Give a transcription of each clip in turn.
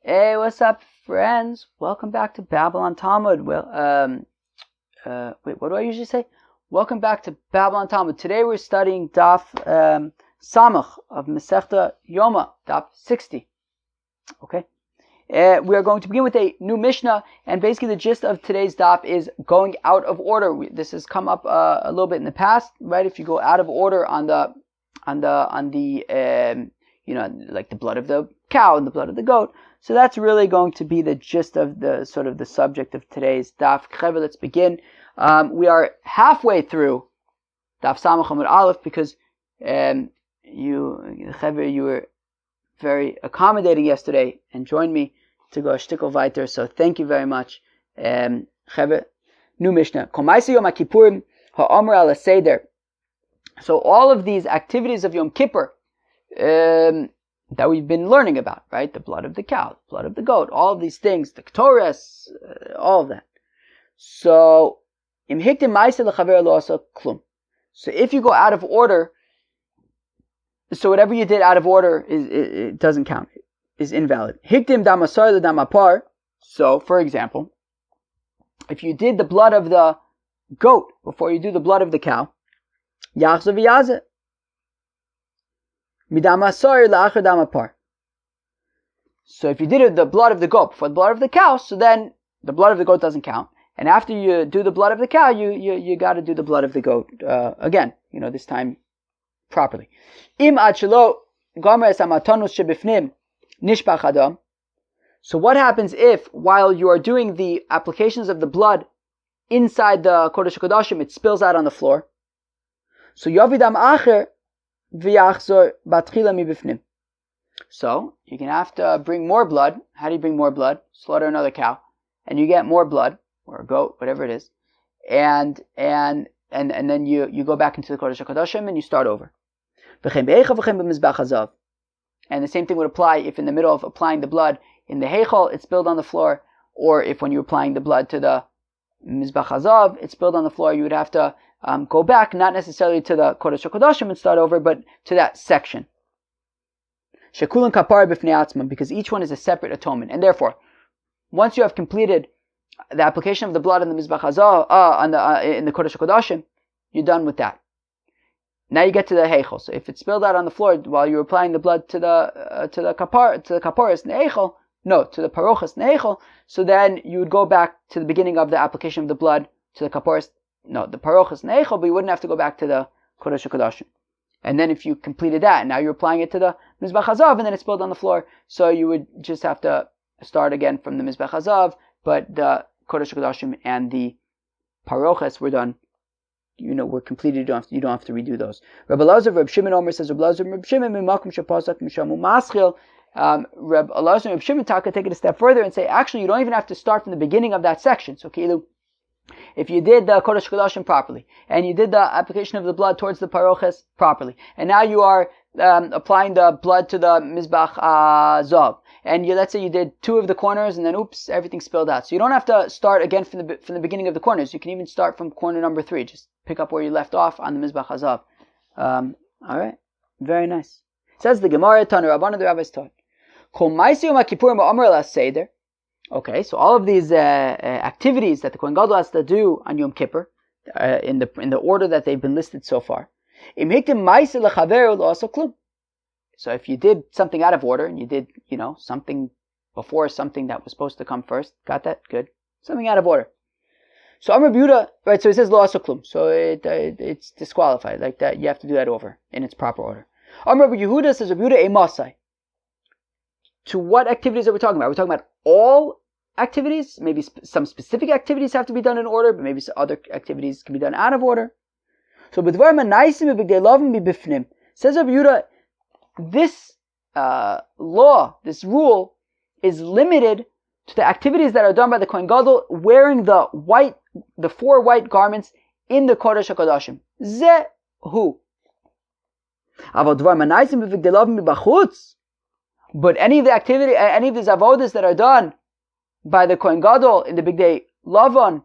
Hey, what's up, friends? Welcome back to Babylon Talmud. Well, wait, what do I usually say? Welcome back to Babylon Talmud. Today we're studying Daf Samach of Masechta Yoma, Daf 60. Okay. We are going to begin with a new Mishnah, and basically the gist of today's Daf is going out of order. This has come up a little bit in the past, right? If you go out of order on the like the blood of the cow and the blood of the goat. So that's really going to be the gist of the sort of the subject of today's Daf. Let's begin. We are halfway through Daf Samach Amud Aleph because you were very accommodating yesterday and joined me to go a shtickle weiter. So thank you very much. New Mishnah. Yom Kippurim ha'omer ala seder. So all of these activities of Yom Kippur that we've been learning about, right? The blood of the cow, the blood of the goat, all of these things, the ketores, all of that. So, im hiktim ma'aseh lechaver lo asa klum. So if you go out of order, so whatever you did out of order it doesn't count, is invalid. Hiktim damasar ledamapar. So, for example, if you did the blood of the goat before you do the blood of the cow, yachzav v'yazeh. So if you did the blood of the goat before the blood of the cow, so then the blood of the goat doesn't count. And after you do the blood of the cow, you got to do the blood of the goat again. This time properly. So what happens if, while you are doing the applications of the blood inside the Kodesh HaKodashim, it spills out on the floor? So Yovidam Acher. So you're gonna have to bring more blood. How do you bring more blood? Slaughter another cow, and you get more blood, or a goat, whatever it is, and then you go back into the Kodesh HaKodashim and you start over. And the same thing would apply if in the middle of applying the blood in the heichal it spilled on the floor, or if when you're applying the blood to the Mizbach Hazav it spilled on the floor. You would have to go back, not necessarily to the Kodesh HaKodashim and start over, but to that section. Shekulun kapar b'fnei atzma, because each one is a separate atonement. And therefore, once you have completed the application of the blood in the Mizbach Hazah, in the Kodesh HaKodashim, you're done with that. Now you get to the heichel. So if it spilled out on the floor while you were applying the blood to the kaparas in the heichel, to the parochas in the heichel, so then you would go back to the beginning of the application of the blood to the kaparas. The parochas and the eichel, but you wouldn't have to go back to the Kodesh HaKodashim. And then if you completed that, now you're applying it to the Mizbach Hazav, and then it spilled on the floor, so you would just have to start again from the Mizbach Hazav, but the Kodesh HaKodashim and the parochas were done, were completed. You don't have to redo those. Reb Elazar, Reb Shimon Omer says, Reb Elazar, Reb Shimon, mimakum shepasak mishamu maschil. Reb Elazar and Reb Shimon take it a step further and say, actually, you don't even have to start from the beginning of that section. So, if you did the Kodesh HaKodashim properly, and you did the application of the blood towards the parochas properly, and now you are applying the blood to the Mizbach Zav, and let's say you did 2 of the corners, and then oops, everything spilled out. So you don't have to start again from the beginning of the corners. You can even start from corner number 3. Just pick up where you left off on the Mizbach Zav. All right, very nice. Says the Gemara, Tana Rabbanan, the rabbis taught. Kol ma'aseh Yom Kippurim ha'omer ala seder. Okay, so all of these activities that the Kohen Gadol has to do on Yom Kippur, in the order that they've been listed so far. So if you did something out of order, and you did, something before something that was supposed to come first, got that? Good. Something out of order. So Amar Yehuda, right, so it says lo asa klum, so it's disqualified, like that, you have to do that over, in its proper order. Amar Yehuda says, Yehuda emasai. To what activities are we talking about? Are we talking about all activities? Maybe some specific activities have to be done in order, but maybe some other activities can be done out of order. So, says Rabbi Yehuda, this law, this rule, is limited to the activities that are done by the Kohen Gadol wearing the 4 white garments in the Kodesh HaKodashim. Zehu. But any of these avodas that are done by the Kohen Gadol in the Big Day Lavan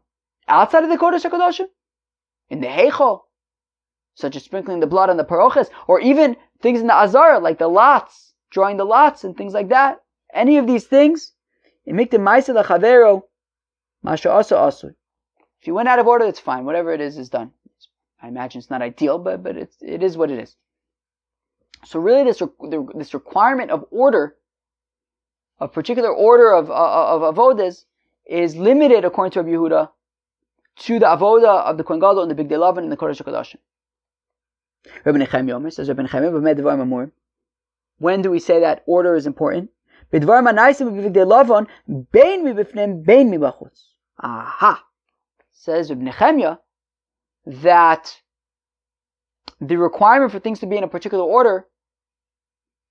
outside of the Kodesh HaKodashim, in the heichal, such as sprinkling the blood on the parochas, or even things in the azar like the lots, drawing the lots and things like that, any of these things, if you went out of order, that's fine. Whatever it is done. I imagine it's not ideal, but it is what it is. So really, this requirement of order, a particular order of avodas, is limited, according to Rabbi Yehuda, to the avoda of the Kohen Gadol and the Bigdei Lavan and the Kodesh HaKodashim. Rabbi Nechemia Omer says, Rabbi Nechemia, when do we say that order is important? Aha! Says Rabbi Nechemia that the requirement for things to be in a particular order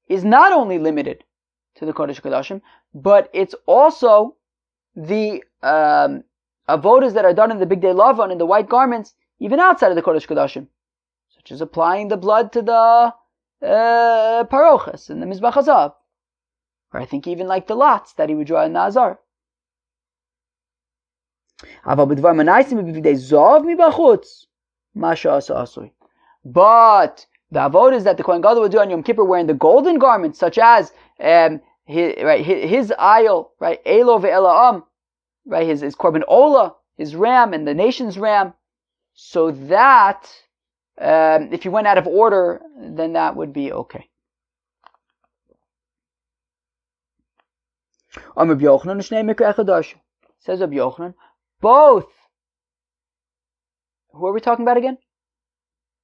is not only limited to the Kodesh HaKodashim, but it's also the avodas that are done in the Bigdei Lavan, in the white garments, even outside of the Kodesh HaKodashim, such as applying the blood to the paroches and the Mizbach Hazav, or I think even like the lots that he would draw in the Azar. But the avodas that the Kohen Gadol would do on Yom Kippur wearing the golden garments, such as his aisle, right, Elo ve'ela'am, right, his korban ola, his ram and the nation's ram, so that if you went out of order, then that would be okay. Says Rabbi Yochanan, both. Who are we talking about again?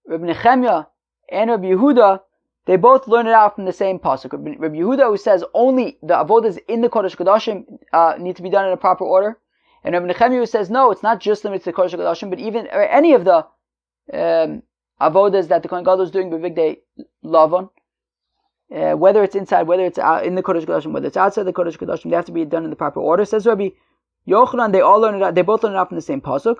Rabbi Nechemia and Rabbi Yehuda, they both learn it out from the same pasuk. Rabbi Yehuda, who says only the avodas in the Kodesh HaKodashim need to be done in a proper order, and Rabbi Nechemia, who says no, it's not just limited to the Kodesh HaKodashim, but even any of the avodas that the Kohen Gadol is doing b'Bigdei Lavan, whether it's inside, whether it's out in the Kodesh HaKodashim, whether it's outside the Kodesh HaKodashim, they have to be done in the proper order. Says Rabbi Yochanan, they both learn it out from the same pasuk.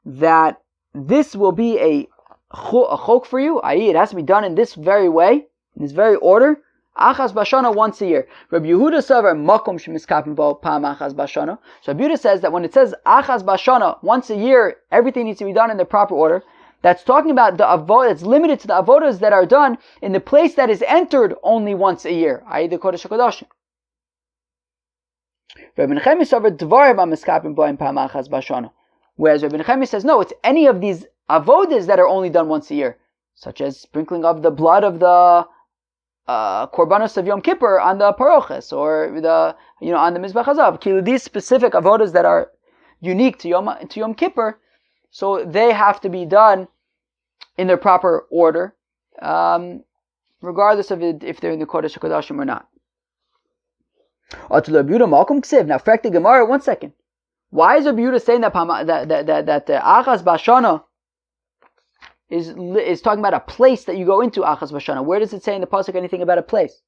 That this will be a chok for you, i.e., it has to be done in this very way, in this very order. Achas bashana, once a year. Rabbi Yehuda saver makom shemiskapim bo pam achas bashana. So Rabbi Yehuda says that when it says achas bashana, once a year, everything needs to be done in the proper order. That's talking about the avodah. It's limited to the avodas that are done in the place that is entered only once a year, i.e., the Kodesh HaKodashim. Rabbi Nechemia saver dvarim miskapim bo pam achas bashana. Whereas Rabbi Nechemia says, no, it's any of these avodas that are only done once a year, such as sprinkling of the blood of the korbanos of Yom Kippur on the paroches, or on the Mizbach Hazav. These specific avodas that are unique to Yom Kippur, so they have to be done in their proper order, regardless of if they're in the Kodesh HaKodashim or not. Now, correct the Gemara. 1 second. Why is Rabbi Yehuda saying that the Achas Bashana is talking about a place that you go into Achas Bashana? Where does it say in the pasuk anything about a place?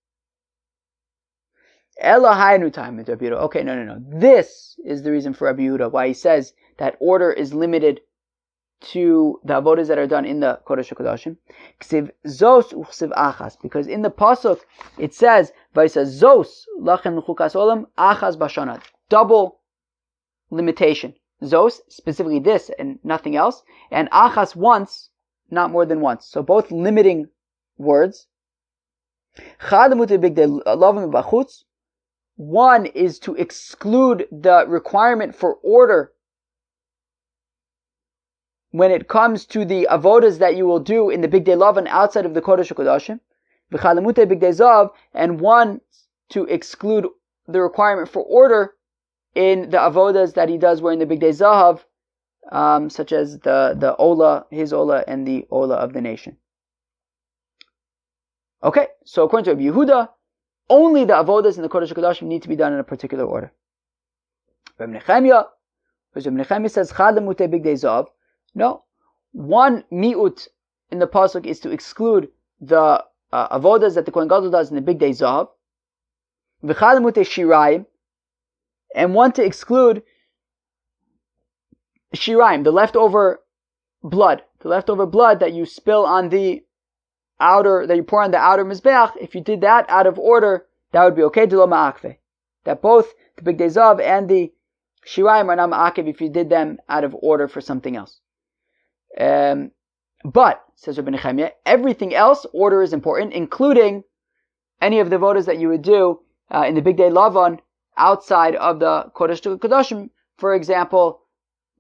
Elohaynu time with Rabbi Yehuda. Okay, no. This is the reason for Rabbi Yehuda why he says that order is limited to the avodas that are done in the Kodesh HaKodashim. Ksiv zos uchsiv achas, because in the pasuk it says Vaysa zos lachem l'chukas olam achas bashana, double limitation. Zos, specifically this and nothing else, and achas, once, not more than once. So both limiting words. One is to exclude the requirement for order when it comes to the avodas that you will do in the Bigdei Lavan outside of the Kodesh HaKodashim. And one to exclude the requirement for order in the avodas that he does wearing the Bigdei Zahav, such as the Ola, his Ola, and the Ola of the nation. Okay, so according to Rabbi Yehuda, only the avodas in the Kodesh HaKodashim need to be done in a particular order. Rabbi Nechemia says, Chad lemutei Bigdei Zahav. No, one mi'ut in the pasuk is to exclude the avodas that the Kohen Gadol does in the Bigdei Zahav. V'chad lemutei shirayim, and one to exclude shiraim, the leftover blood that you spill on the outer, that you pour on the outer mizbeach. If you did that out of order, that would be okay. Dilo ma'akve. That both the Bigdei Zahav and the shiraim are not ma'akev if you did them out of order for something else. But, says Rabbi Nechemia, everything else, order is important, including any of the avodas that you would do in the big day Lavan outside of the Kodesh to Kodashim, for example,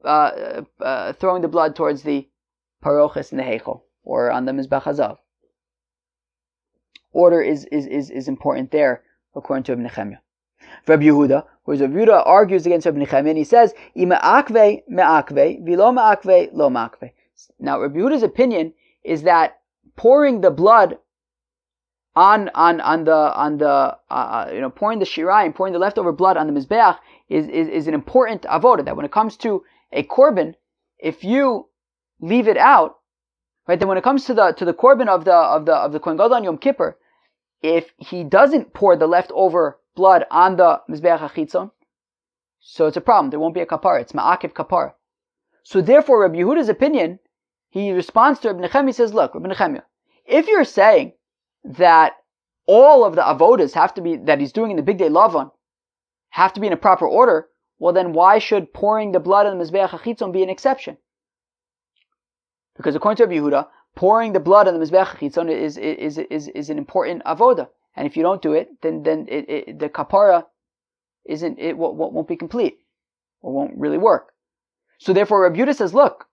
throwing the blood towards the parochas in the heichal or on the Mizbech Hazav. Order is important there, according to Ibn Nechemia. Rabbi Yehuda, whereas Rabbi Yehuda argues against Rabbi Nechemia, and he says, "Ima akve me'akve, v'lo me'akve, lo me'akve." Now, Rabbi Yehuda's opinion is that pouring the blood on the pouring the shirayim, pouring the leftover blood on the mizbeach is an important avoda. That when it comes to a korban, if you leave it out, right, then when it comes to the korban of the Kohen Gadol on Yom Kippur, if he doesn't pour the leftover blood on the mizbeach hachitzon, so it's a problem. There won't be a kapara. It's ma'akiv kapara. So therefore, Rabbi Yehuda's opinion, he responds to Rabbi Nechemia. He says, "Look, Rabbi Nechemia, if you're saying that all of the avodas have to be that he's doing in the big day Lavan have to be in a proper order, well then why should pouring the blood on the mizbeach hachitzon be an exception? Because according to Rabbi Yehuda, pouring the blood on the mizbeach hachitzon is an important avoda, and if you don't do it, then the kapara won't be complete or won't really work. So therefore, Rabbi Yehuda says, look,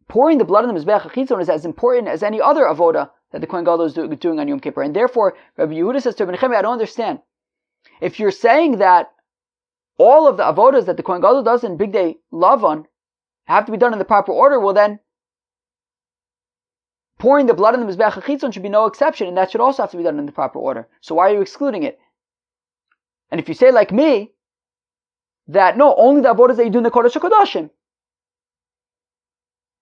pouring the blood on the mizbeach hachitzon is as important as any other avoda that the Kohen Gadol is doing on Yom Kippur. And therefore, Rabbi Yehuda says to Rabbi Nechemia, I don't understand. If you're saying that all of the avodas that the Kohen Gadol does in Big Day Lavan have to be done in the proper order, well then, pouring the blood on the Mizbeach HaChitzon should be no exception, and that should also have to be done in the proper order. So why are you excluding it? And if you say like me, that no, only the avodas that you do in the Kodesh HaKodashim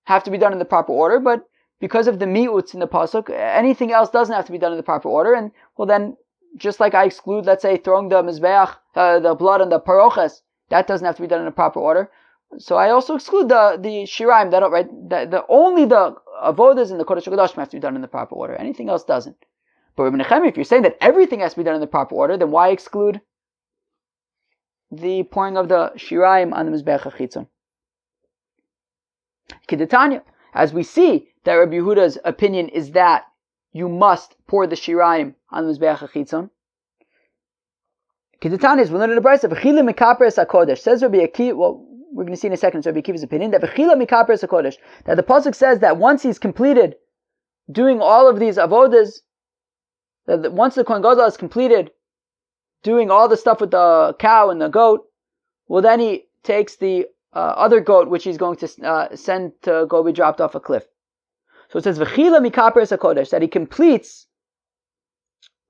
have to be done in the proper order, but because of the mi'uts in the pasuk, anything else doesn't have to be done in the proper order. And well, then, just like I exclude, let's say, throwing the mizbeach, the blood on the paroches, that doesn't have to be done in the proper order. So I also exclude the shiraim, only the avodas in the Kodesh HaKodashim have to be done in the proper order. Anything else doesn't. But Rabbi Nechemia, if you're saying that everything has to be done in the proper order, then why exclude the pouring of the shiraim on the mizbeach hachitzon? Kedetanya, as we see that Rabbi Yehuda's opinion is that you must pour the shiraim on the mizbeach hachitzon. Kedetanya is we learn in the brayso v'chila mikaper es hakodesh. Says Rabbi Akiva. Well, we're going to see in a second. So Rabbi Akiva's opinion that v'chila mikaper es hakodesh, that the pasuk says that once he's completed doing all of these avodas, that once the Kohen Gadol is completed doing all the stuff with the cow and the goat, well then he takes the other goat which he's going to send to go be dropped off a cliff. So it says v'chila mikaper es hakodesh, that he completes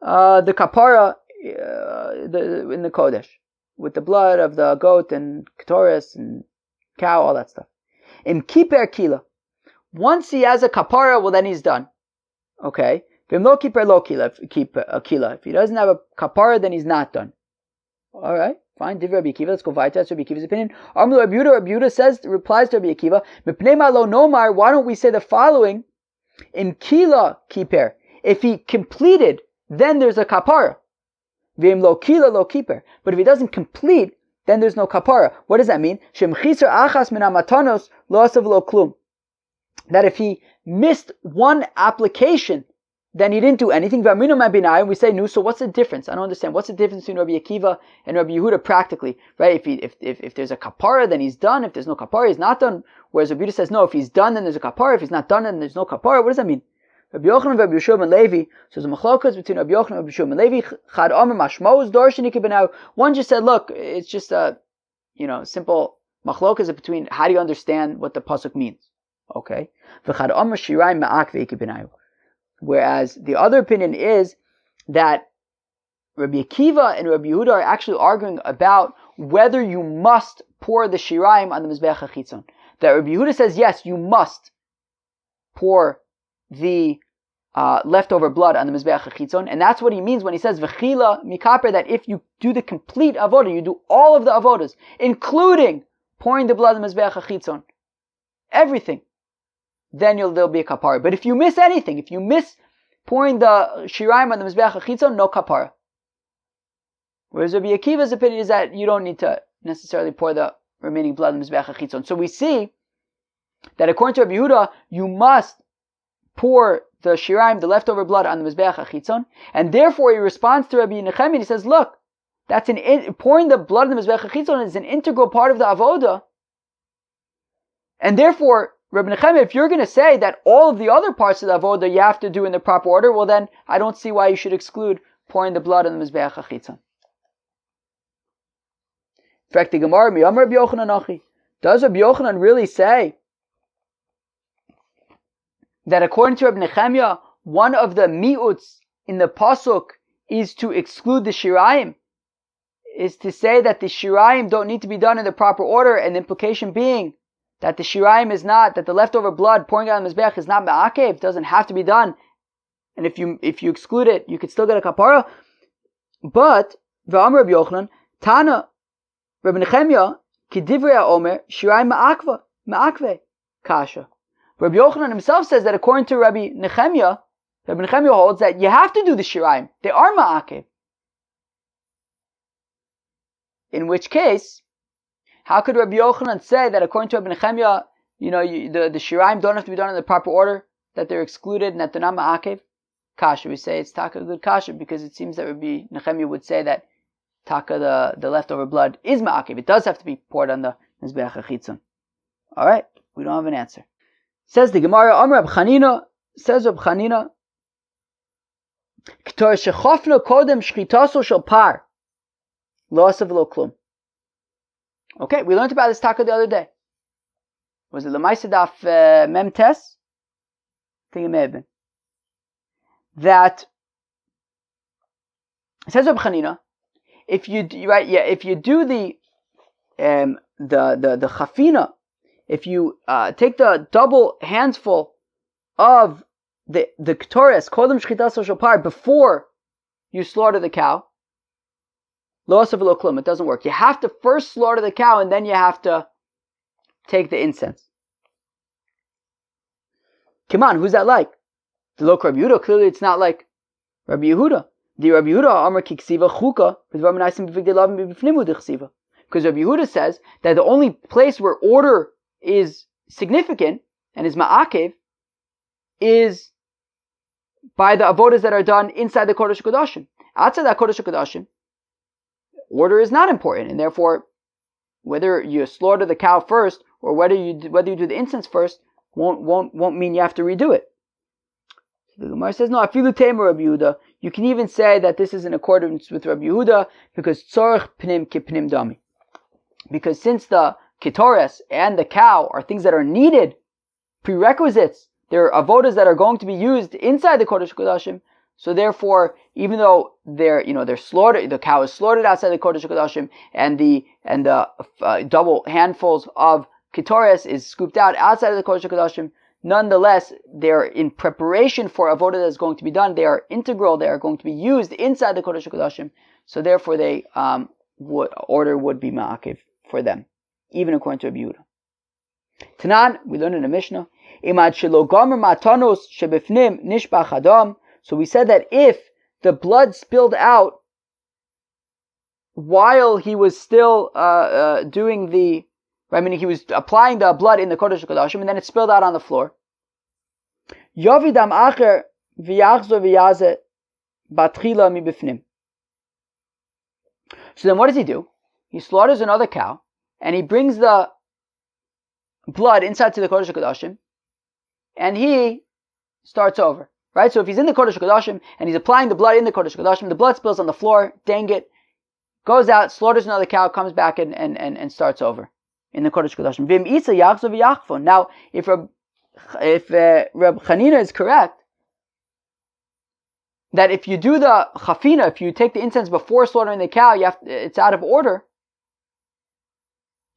the kapara in the kodesh with the blood of the goat and ketores and cow, all that stuff. Im kiper kila, once he has a kapara, well then he's done. Okay. V'im lo kiper lo kila, if he doesn't have a kapara, then he's not done. All right. Fine, Divrei Rabbi Akiva. Let's go weiter. That's Rabbi Akiva's opinion. Amru Rabbi Yehuda says, replies to Rabbi Akiva, Mipnei ma lo nomar, why don't we say the following? In kila kiper, if he completed, then there's a kapara. V'im lo kila lo kiper. But if he doesn't complete, then there's no kapara. What does that mean? Shem chisar achas min hamatanos lo asav lo klum. That if he missed one application, then he didn't do anything. And we say, no, so what's the difference? I don't understand. What's the difference between Rabbi Akiva and Rabbi Yehuda practically? Right? If there's a kapara, then he's done. If there's no kapara, he's not done. Whereas Rabbi Yehuda says, no, if he's done, then there's a kapara. If he's not done, then there's no kapara. What does that mean? Rabbi Yochanan and Rabbi Yeshua ben Levi. So there's a machlokas between Rabbi Yochanan and Rabbi Yeshua ben Levi. Chad Omer mashmos dorshani kibenau. One just said, look, it's just a, simple machlokas between how do you understand what the pasuk means? Okay. V'chad Omer shirai ma'akvei kibenau. Whereas the other opinion is that Rabbi Akiva and Rabbi Yehuda are actually arguing about whether you must pour the shiraim on the mizbeach hachitzon. That Rabbi Yehuda says, yes, you must pour the leftover blood on the mizbeach hachitzon, and that's what he means when he says v'chila mikaper, that if you do the complete avodah, you do all of the avodas, including pouring the blood on the mizbeach hachitzon, everything, then there'll be a kapara. But if you miss anything, if you miss pouring the shiraim on the mizbeach hachitzon, no kapara. Whereas Rabbi Akiva's opinion is that you don't need to necessarily pour the remaining blood on the mizbeach hachitzon. So we see that according to Rabbi Yehuda, you must pour the shiraim, the leftover blood, on the mizbeach achitzon, and therefore he responds to Rabbi Nechemia and he says, look, that's pouring the blood in the mizbeach achitzon is an integral part of the avoda, and therefore, Rabbi Nechemia, if you're going to say that all of the other parts of the avoda you have to do in the proper order, well then, I don't see why you should exclude pouring the blood in the mizbeach achitzon. In fact, the Gemara, does Rabbi Yochanan really say that according to Rabbi Nechemia, one of the mi'uts in the pasuk is to exclude the shirayim, is to say that the shirayim don't need to be done in the proper order, and the implication being that the shirayim is not, that the leftover blood pouring out on the mizbeach is not ma'akev, doesn't have to be done, and if you exclude it, you could still get a kapara. But v'amar Rabbi Yochanan, Tana, Rabbi Nechemia, kidivrei omer shirayim ma'akve kasha. Rabbi Yochanan himself says that according to Rabbi Nechemia holds that you have to do the shirayim. They are ma'akev. In which case, how could Rabbi Yochanan say that according to Rabbi Nechemia, the shirayim don't have to be done in the proper order, that they're excluded and that they're not ma'akev? Kasha, we say it's taka good kasha, because it seems that Rabbi Nechemia would say that taka, the leftover blood, is ma'akev. It does have to be poured on the mizbeach achitzon. Alright, we don't have an answer. Says the Gemara, Amar Reb Chanina, says Reb Chanina, K'tor shechofna kodem shchitaso shel par, lo asav lo klum. Okay, we learned about this taka the other day. Was it L'maisa daf Mem Tes? I think it may have been. That, says Reb Chanina, if you do the chafina, if you take the double handful of the ketores, kodem shchitas shopar, before you slaughter the cow, lo asav lo klum, it doesn't work. You have to first slaughter the cow and then you have to take the incense. Come on, who's that like? The Lo Rabbi Yehuda, clearly it's not like Rabbi Yehuda. The Rabbi Yehuda Amar Kiksiva Chuka with Ramanaisim B'Vigdei Lavim B'Bifnimu D'Chsiva. Because Rabbi Yehuda says that the only place where order is significant and is ma'akev is by the avodas that are done inside the Kodesh HaKodashim. Outside that Kodesh HaKodashim, order is not important, and therefore, whether you slaughter the cow first or whether you do the incense first won't mean you have to redo it. The Gemara says, no, afilu temer Rabbi Yehuda. You can even say that this is in accordance with Rabbi Yehuda because tzorich pnim kipnim dami. Because since the ketores and the cow are things that are needed, prerequisites, they're avodas that are going to be used inside the Kodesh HaKodashim. So therefore, even though they're slaughtered, the cow is slaughtered outside the Kodesh HaKodashim, and the double handfuls of ketores is scooped out outside of the Kodesh HaKodashim, nonetheless, they're in preparation for avodah that is going to be done. They are integral. They are going to be used inside the Kodesh HaKodashim. So therefore, they order would be ma'akev for them, even according to Rabbi Yehuda. Tanan, we learned in the Mishnah, imad shelo gomer matanos shebifnim nishbach adam. So we said that if the blood spilled out while he was still he was applying the blood in the Kodesh HaKodashim, and then it spilled out on the floor. Yovidam acher v'yachzo v'yaze batchila mibifnim. So then what does he do? He slaughters another cow, and he brings the blood inside to the Kodesh HaKodashim, and he starts over. Right? So if he's in the Kodesh HaKodashim, and he's applying the blood in the Kodesh HaKodashim, the blood spills on the floor, dang it, goes out, slaughters another cow, comes back and starts over in the Kodesh HaKodashim. Vim isa yachzo v'yachfon. Now, if Reb Chanina is correct, that if you do the chafina, if you take the incense before slaughtering the cow, it's out of order.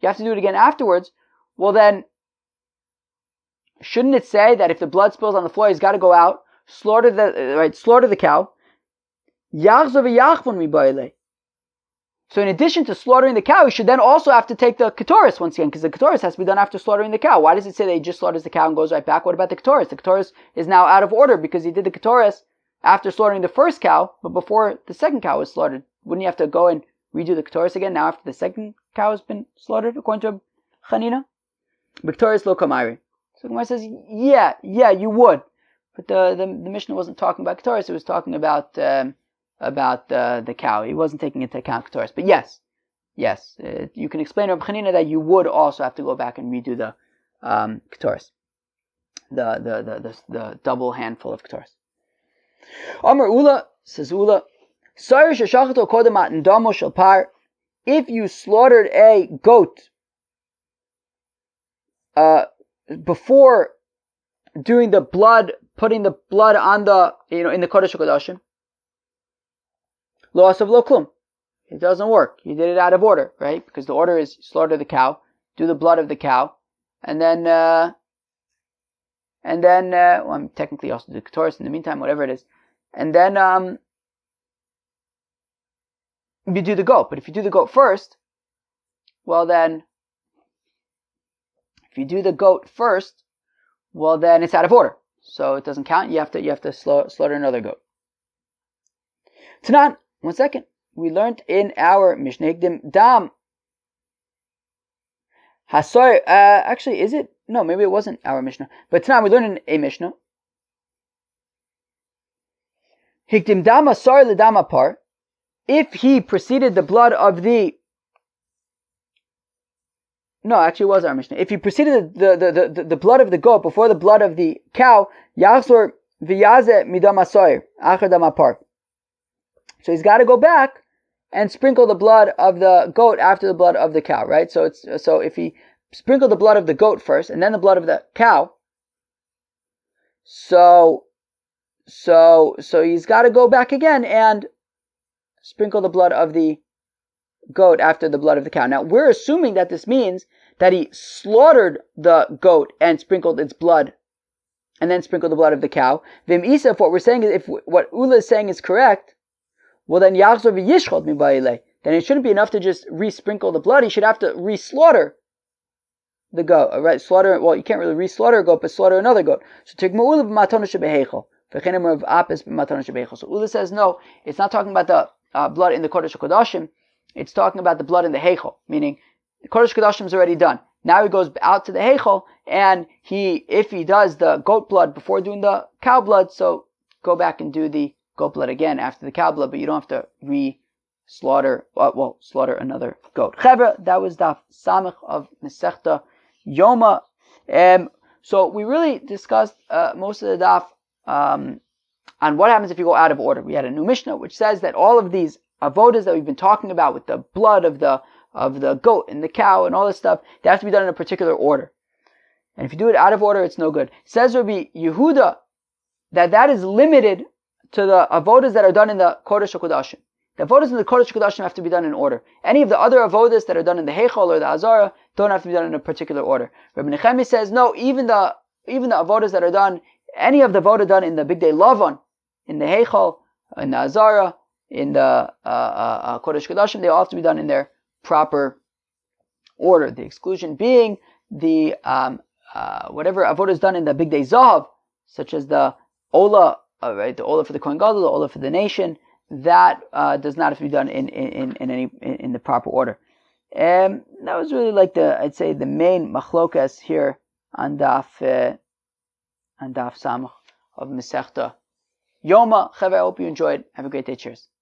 You have to do it again afterwards. Well then, shouldn't it say that if the blood spills on the floor, he's got to go out, slaughter the cow. So in addition to slaughtering the cow, he should then also have to take the ketores once again, because the ketores has to be done after slaughtering the cow. Why does it say that he just slaughters the cow and goes right back? What about the ketores? The ketores is now out of order because he did the ketores after slaughtering the first cow, but before the second cow was slaughtered. Wouldn't you have to go and redo the ketores again now after the second cow has been slaughtered, according to Chanina? Ketores lo kamari. So Gemara says, yeah, you would. But the Mishnah wasn't talking about Ketores, it was talking about the cow. He wasn't taking into account Ketores. But yes, you can explain to Reb Chanina that you would also have to go back and redo the Ketores, the double handful of Ketores. Amar Ula, says Ula, if you slaughtered a goat before doing the blood, putting the blood on the, in the Kodesh HaKodashim, lo asav lo klum. It doesn't work. You did it out of order, right? Because the order is slaughter the cow, do the blood of the cow, and then well, I'm technically also do Ketores in the meantime, whatever it is. And then you do the goat. But if you do the goat first, well then, it's out of order. So it doesn't count. You have to slaughter another goat. Tanan, 1 second. We learned in our Mishnah Higdim Dam Hasoy. Actually, is it? No, maybe it wasn't our Mishnah. But Tanan, we learned in a Mishnah. Higdim Dam Hasoy L'Dam Apar. If he preceded the blood of the... No, actually it was our Mishnah. If he preceded the blood of the goat before the blood of the cow, Yachzor V'Yazeh Midam Hasoy Achar Dam Apar. So he's got to go back and sprinkle the blood of the goat after the blood of the cow, right? So if he sprinkled the blood of the goat first and then the blood of the cow, so he's got to go back again and sprinkle the blood of the goat after the blood of the cow. Now we're assuming that this means that he slaughtered the goat and sprinkled its blood and then sprinkled the blood of the cow. Vim Isa, if what we're saying is, if what Ula is saying is correct, well then Yachzor v'Yishchot mibayilei. Then it shouldn't be enough to just re-sprinkle the blood. He should have to re-slaughter the goat, right? Slaughter. Well, you can't really re-slaughter a goat, but slaughter another goat. So Tigma Ula b'matona shebeheichel, v'chenem of apis b'matona shebeheichel. So Ula says no, it's not talking about the blood in the Kodesh HaKodashim. It's talking about the blood in the heichel, meaning the Kodesh HaKodashim is already done. Now he goes out to the heichel, and if he does the goat blood before doing the cow blood, so go back and do the goat blood again after the cow blood, but you don't have to slaughter another goat. Chevra, that was daf samech of Masechta Yoma. So we really discussed most of the daf on what happens if you go out of order. We had a new Mishnah which says that all of these avodas that we've been talking about with the blood of the goat and the cow and all this stuff, they have to be done in a particular order. And if you do it out of order, it's no good. Says Rabbi Yehuda that is limited to the avodas that are done in the Kodesh HaKodashim. The avodas in the Kodesh HaKodashim have to be done in order. Any of the other avodas that are done in the Heichal or the Azara don't have to be done in a particular order. Rabbi Nechemi says no, even the avodas that are done, any of the avodah done in the Big Day Lavan, in the Heichal, in the Azara, in the Kodesh HaKodashim, they all have to be done in their proper order. The exclusion being the whatever avodah is done in the Big Day Zahav, such as the Ola, right, the Ola for the Kohen Gadol, the Ola for the nation, that does not have to be done in the proper order. That was really like I'd say the main machlokas here on daf Samach of Masechta Yoma. Chaver, I hope you enjoyed. Have a great day. Cheers.